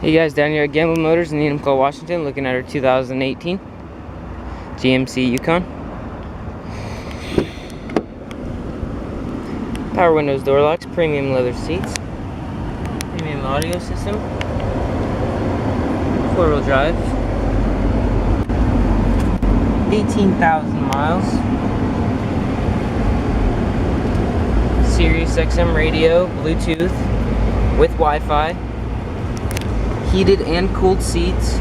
Hey guys, down here at Gambling Motors in Enumclaw, Washington, looking at our 2018 GMC Yukon. Power windows, door locks, premium leather seats, premium audio system, 4-wheel drive, 18,000 miles, Sirius XM radio, Bluetooth with Wi-Fi, heated and cooled seats,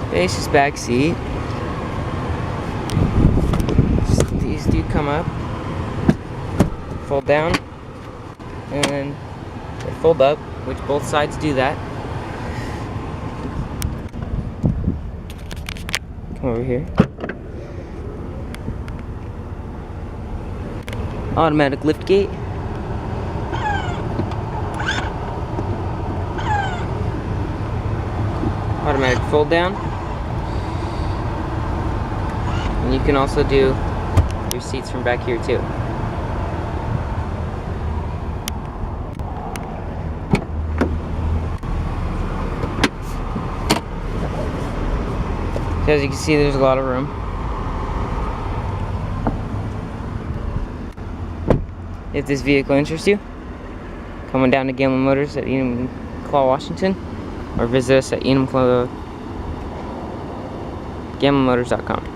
spacious back seat. These do come up, fold down, and they fold up, which both sides do that. Come over here. Automatic lift gate. Automatic fold down. And you can also do your seats from back here too. So as you can see, there's a lot of room. If this vehicle interests you, come on down to Gambling Motors at Enumclaw, Washington, or visit us at gamblingmotors.com.